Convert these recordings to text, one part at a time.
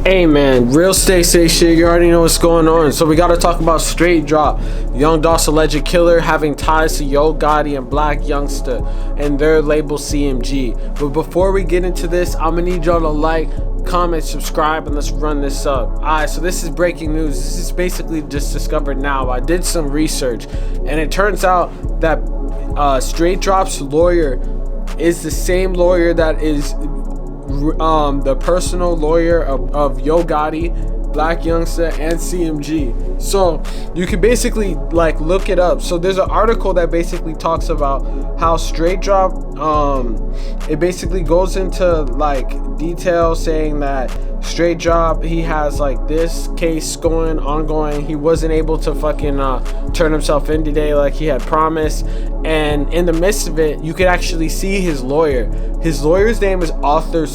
Hey man, real stay shit, you already know what's going on. So we gotta talk about Straightdropp, Young Dolph's alleged killer, having ties to Yo Gotti and Black Youngsta and their label CMG. But before we get into this, I'm gonna need y'all to like, comment, subscribe, and let's run this up. Alright, so this is breaking news. This is basically just discovered now. I did some research and it turns out that Straightdropp's lawyer is the same lawyer that is the personal lawyer of Yo Gotti, Black Youngsta, and CMG. So you can basically like look it up. So there's an article that basically talks about how Straightdropp it basically goes into like detail saying that Straightdropp, he has like this case ongoing. He wasn't able to fucking turn himself in today like he had promised, and in the midst of it you could actually see his lawyer. His lawyer's name is Arthur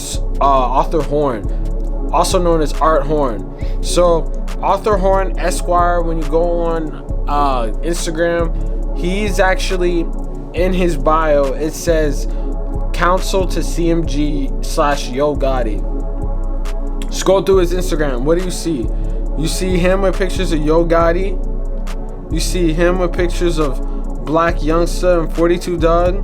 Horn, also known as Art Horn. So Arthur Horn Esquire, when you go on Instagram, he's actually in his bio, it says counsel to CMG/Yo Gotti. Scroll through his Instagram. What do you see? You see him with pictures of Yo Gotti. You see him with pictures of Black Youngsta and 42 Doug.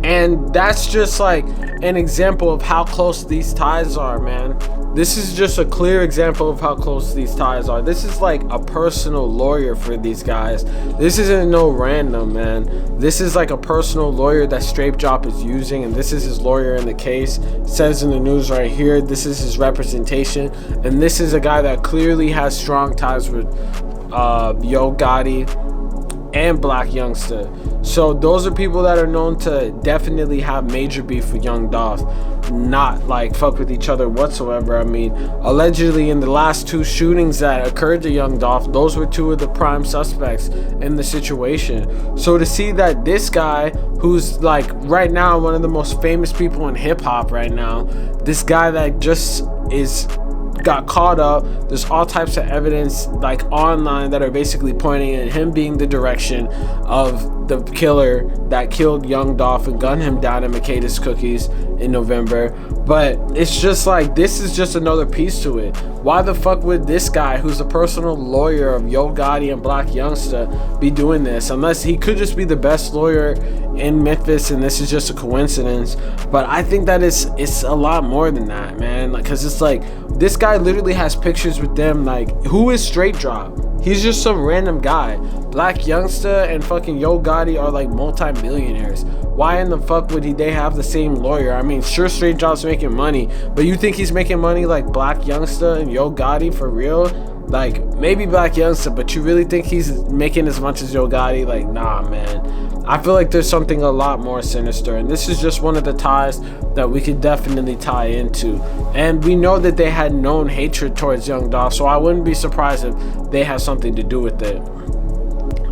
And that's just like an example of how close these ties are, man. This is just a clear example of how close these ties are. This is like a personal lawyer for these guys. This isn't no random, man. This is like a personal lawyer that Straightdropp is using, and this is his lawyer in the case. It says in the news right here, this is his representation, and this is a guy that clearly has strong ties with Yo Gotti and Black Youngsta. So those are people that are known to definitely have major beef with Young Dolph, not like fuck with each other whatsoever. I mean, allegedly in the last two shootings that occurred to Young Dolph, those were two of the prime suspects in the situation. So to see that this guy, who's like right now one of the most famous people in hip-hop right now, this guy that just got caught up, there's all types of evidence like online that are basically pointing at him being the direction of the killer that killed Young Dolph and gunned him down in Makeda's Cookies in November. But it's just like, this is just another piece to it. Why the fuck would this guy, who's a personal lawyer of Yo Gotti and Black Youngsta, be doing this? Unless he could just be the best lawyer in Memphis and this is just a coincidence. But I think that it's a lot more than that, man. Like, cause it's like, this guy literally has pictures with them. Like, who is Straightdropp? He's just some random guy. Black Youngsta and fucking Yo Gotti are like multi-millionaires. Why in the fuck would they have the same lawyer? I mean, sure, Straightdropp's making money, but you think he's making money like Black Youngsta and Yo Gotti for real? Like, maybe Black Youngsta, but you really think he's making as much as Yo Gotti? Like, nah, man. I feel like there's something a lot more sinister, and this is just one of the ties that we could definitely tie into. And we know that they had known hatred towards Young Dolph, so I wouldn't be surprised if they have something to do with it.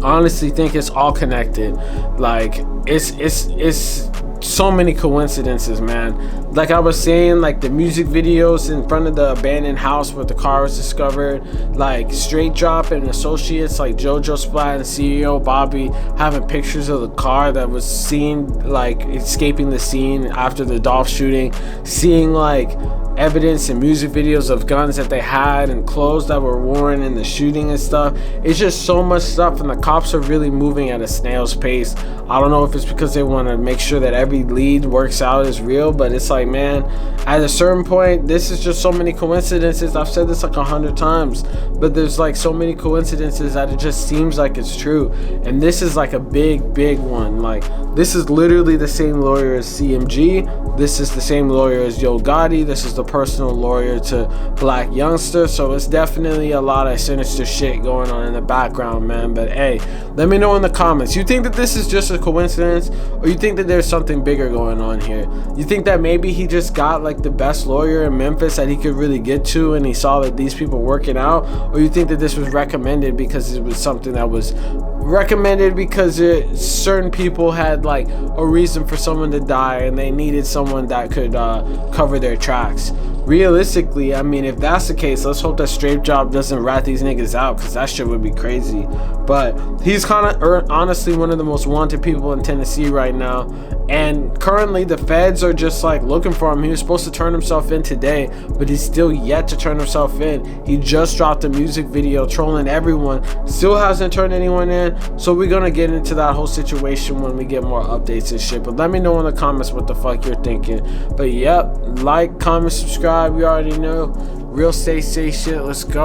I honestly think it's all connected. Like, it's so many coincidences, man. Like I was saying, like the music videos in front of the abandoned house where the car was discovered, like Straightdropp and associates like JoJo Splat and CEO Bobby having pictures of the car that was seen like escaping the scene after the Dolph shooting, seeing like evidence and music videos of guns that they had and clothes that were worn in the shooting and stuff. It's just so much stuff, and the cops are really moving at a snail's pace. I don't know if it's because they want to make sure that every lead works out is real, but it's like, man, at a certain point, this is just so many coincidences. I've said this like 100 times, but there's like so many coincidences that it just seems like it's true. And this is like a big one. Like, this is literally the same lawyer as CMG. This is the same lawyer as Yo Gotti. This is the personal lawyer to Black Youngsta. So it's definitely a lot of sinister shit going on in the background, man. But hey, let me know in the comments. You think that this is just a coincidence, or you think that there's something bigger going on here? You think that maybe he just got like the best lawyer in Memphis that he could really get to, and he saw that these people working out? Or you think that this was recommended because it was something that was recommended because certain people had like a reason for someone to die and they needed someone that could cover their tracks? Realistically, I mean, if that's the case, let's hope that Straightdropp doesn't rat these niggas out, because that shit would be crazy. But he's kind of honestly one of the most wanted people in Tennessee right now. And currently the feds are just like looking for him. He was supposed to turn himself in today, but he's still yet to turn himself in. He just dropped a music video trolling everyone, still hasn't turned anyone in. So we're gonna get into that whole situation when we get more updates and shit. But let me know in the comments what the fuck you're thinking. But yep, like, comment, subscribe, you already know. Real stay safe shit, let's go.